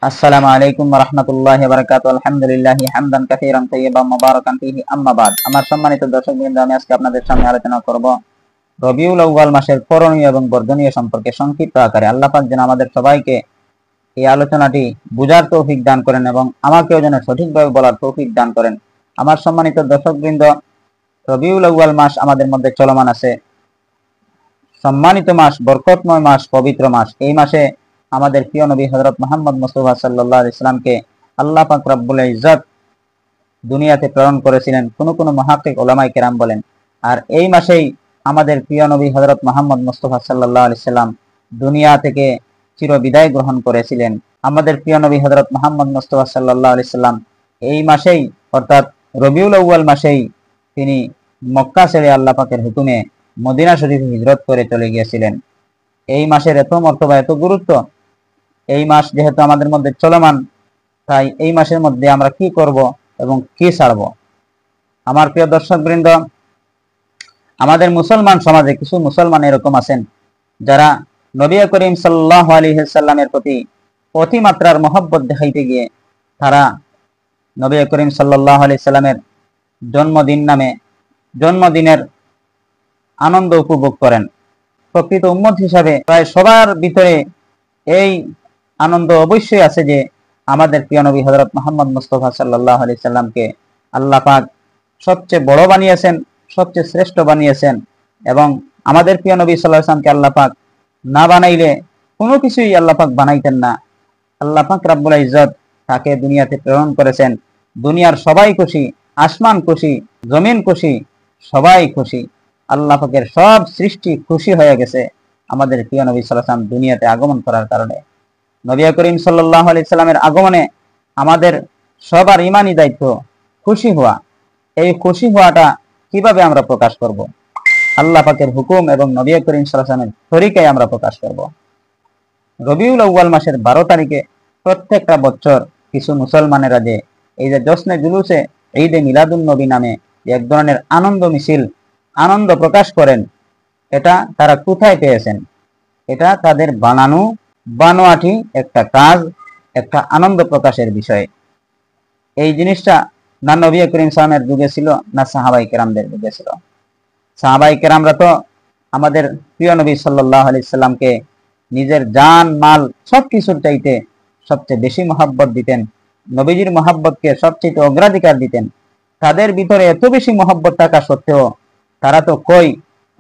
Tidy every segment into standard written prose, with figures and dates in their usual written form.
আসসালামু আলাইকুম ওয়া রাহমাতুল্লাহি ওয়া বারাকাতুহু। আলহামদুলিল্লাহি হামদান কাসীরান তাইয়্যিবান মুবারাকান ফীহি, আম্মা বাদ। আমার সম্মানিত দর্শকবৃন্দ, আমি আজকে আপনাদের সামনে আলোচনা করব রবিউল আউয়াল মাসের করণীয় এবং বর্জনীয় সম্পর্কে সংক্ষিপ্ত আকারে। আল্লাহ পাক যেন আমাদের সবাইকে এই আলোচনাটি বুঝার তৌফিক দান করেন এবং আমাকেও যেন সঠিকভাবে বলার তৌফিক দান করেন। আমার সম্মানিত দর্শকবৃন্দ, রবিউল আউয়াল মাস আমাদের মধ্যে চলমান আছে। সম্মানিত মাস, বরকতময় মাস, পবিত্র মাস। এই মাসে আমাদের প্রিয় নবী হযরত মুহাম্মদ মুস্তাফা সাল্লাল্লাহু আলাইহি ওয়াসাল্লামকে আল্লাহ পাক রব্বুল ইজ্জত দুনিয়াতে প্রেরণ করেছিলেন, কোন মুহাক্কিক উলামায়ে কেরাম বলেন। আর এই মাসেই আমাদের প্রিয় নবী হযরত মুহাম্মদ মুস্তাফা সাল্লাল্লাহু আলাইহি ওয়াসাল্লাম দুনিয়া থেকে চির বিদায় গ্রহণ করেছিলেন। আমাদের প্রিয় নবী হযরত মুহাম্মদ মুস্তাফা সাল্লাল্লাহু আলাইহি ওয়াসাল্লাম এই মাসেই, অর্থাৎ রবিউল আউয়াল মাসেই তিনি মক্কা ছেড়ে আল্লাহ পাকের হুকুমে মদিনা শরীফে হিজরত করে চলে গিয়েছিলেন। এই মাসের এত মর্তবা, এত গুরুত্ব। এই মাস যেহেতু আমাদের মধ্যে চলমান, তাই এই মাসের মধ্যে আমরা কি করব এবং কি ছাড়ব। আমার প্রিয় দর্শকবৃন্দ, আমাদের মুসলমান সমাজে কিছু মুসলমান এরকম আছেন যারা নবী করিম সাল্লাল্লাহু আলাইহি ওয়াসাল্লামের প্রতি অতিমাত্রার মহব্বত দেখাইতে গিয়ে তারা নবী করিম সাল্লাল্লাহু আলাইহি ওয়াসাল্লামের জন্মদিনের আনন্দ উপভোগ করেন। প্রকৃত উম্মত হিসাবে প্রায় সবার ভিতরে এই আনন্দ অবশ্যই আছে যে আমাদের প্রিয় নবী হযরত মুহাম্মদ মুস্তাফা সাল্লাল্লাহু আলাইহি সাল্লামকে আল্লাহ পাক সবচেয়ে বড় বানিয়েছেন, সবচেয়ে শ্রেষ্ঠ বানিয়েছেন। এবং আমাদের প্রিয় নবী সাল্লাল্লাহু আলাইহি সাল্লামকে আল্লাহ পাক না বানাইলে কোনো কিছুই আল্লাহ পাক বানাইতেন না। আল্লাহ পাক রব্বুল ইজ্জত তাকে দুনিয়াতে প্রেরণ করেছেন। দুনিয়ার সবাই খুশি, আসমান খুশি, জমিন খুশি, সবাই খুশি। আল্লাহ পাকের সব সৃষ্টি খুশি হয়ে গেছে আমাদের প্রিয় নবী সাল্লাল্লাহু আলাইহি সাল্লাম দুনিয়াতে আগমন করার কারণে। নবী করিম সাল্লাল্লাহু আলাইহি সাল্লামের আগমনে আমাদের সবার ঈমানি দায়িত্ব খুশি হওয়া। এই খুশি হওয়াটা কিভাবে আমরা প্রকাশ করব? আল্লাহ পাকের হুকুম এবং নবী করিম সাল্লাল্লাহু আলাইহি সাল্লামের তরিকায় আমরা প্রকাশ করব। রবিউল আউয়াল মাসের 12 তারিখে প্রত্যেকটা বছর কিছু মুসলমানেরা যে এই যে জশ্নে জুলুসে ঈদে মিলাদুন নবী নামে এক ধরনের আনন্দ মিছিল, আনন্দ প্রকাশ করেন, এটা তারা কোথায় পেয়েছেন? এটা তাদের বানোয়াটি একটা কাজ, একটা আনন্দ প্রকাশের বিষয়। এই জিনিসটা না নবী করিম সাল্লাল্লাহু আলাইহি যুগে ছিল, না সাহাবায়ে কেরামদের যুগে ছিল। সাহাবায়ে কেরামরা তো আমাদের প্রিয় নবী সাল্লাল্লাহু আলাইহি সাল্লামকে নিজের জান মাল সবকিছুর চাইতে সবচেয়ে বেশি মহব্বত দিতেন, নবীজির মহব্বতকে সবচেয়ে অগ্রাধিকার দিতেন। তাদের ভিতরে এত বেশি মহব্বত থাকা সত্ত্বেও তারা তো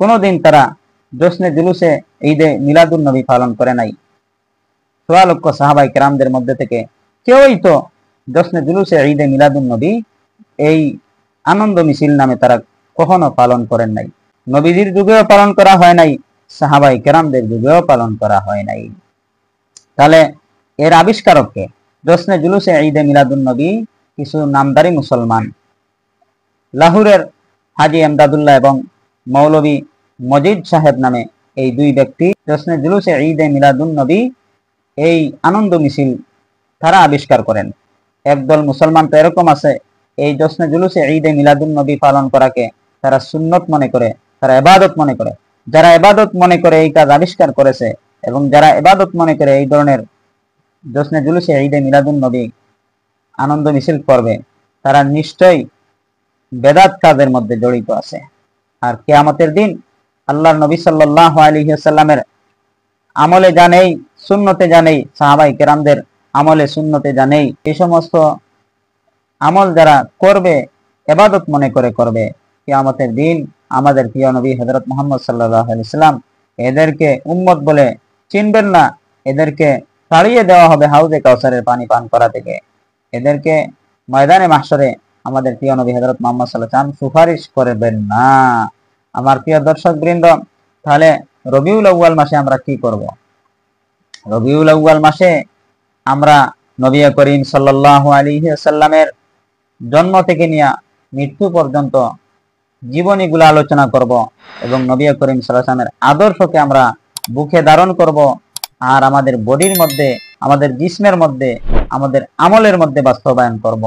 কোনোদিন তারা জশ্নে জুলুসে ঈদে মিলাদুন নবী পালন করে নাই। 16 লক্ষ সাহাবায়ে কেরামদের মধ্যে থেকে কেউই তো জশ্নে জুলুসে ঈদে মিলাদুন নবী এই আনন্দ মিছিল নামে তারা কখনো পালন করেন নাই। নবীজির যুগেও পালন করা হয় নাই, সাহাবায়ে কেরামদের যুগেও পালন করা হয় নাই। তাহলে এর আবিষ্কারক কে? জশ্নে জুলুসে ঈদে মিলাদুন নবী কিছু নামদারি মুসলমান, লাহোরের হাজী এমদাদুল্লাহ এবং মৌলভী মজিদ সাহেব নামে এই দুই ব্যক্তি জশ্নে জুলুসে ঈদে মিলাদুন নবী এই আনন্দ মিছিল তারা আবিষ্কার করেন। একদল মুসলমান তো এরকম আছে, এই জশ্নে জুলুসে ঈদে মিলাদুন নবী পালন করাকে তারা সুন্নত মনে করে, তারা ইবাদত মনে করে। যারা ইবাদত মনে করে এই কাজ আবিষ্কার করেছে, এবং যারা ইবাদত মনে করে এই ধরনের জশ্নে জুলুসে ঈদে মিলাদুন নবী আনন্দ মিছিল করবে, তারা নিশ্চয়ই বেদাত কাজের মধ্যে জড়িত আছে। আর কিয়ামতের দিন আল্লাহর নবী সাল্লাল্লাহু আলাইহি ওয়াসাল্লামের আমলে জানেই, সুন্নতে জানেই, সাহাবায়ে কেরামদের আমলে সুন্নতে জানেই, এই সমস্ত আমল যারা করবে, ইবাদত মনে করে করবে, কিয়ামতের দিন আমাদের প্রিয় নবী হযরত মুহাম্মদ সাল্লাল্লাহু আলাইহি ওয়াসাল্লাম এদেরকে উম্মত বলে চিনবেন না, এদেরকে তাড়িয়ে দেওয়া হবে হাউজে কাউসারের পানি পান করা থেকে। এদেরকে ময়দানে মাহশরে আমাদের প্রিয় নবী হযরত মুহাম্মদ সাল্লাল্লাহু আলাইহি ওয়াসাল্লাম সুপারিশ করবেন না। আমার প্রিয় দর্শকবৃন্দ, তাহলে রবিউল আউয়াল মাসে আমরা কি করব? রবিউল আউয়াল মাসে আমরা নবী করিম সাল্লাল্লাহু আলাইহি ওয়াসাল্লামের জন্ম থেকে নিয়ে মৃত্যু পর্যন্ত জীবনীগুলো আলোচনা করব এবং নবী করিম সাল্লাল্লাহু আলাইহি ওয়াসাল্লামের আদর্শকে আমরা বুকে ধারণ করব, আর আমাদের বডির মধ্যে, আমাদের জিসমের মধ্যে, আমাদের আমলের মধ্যে বাস্তবায়ন করব।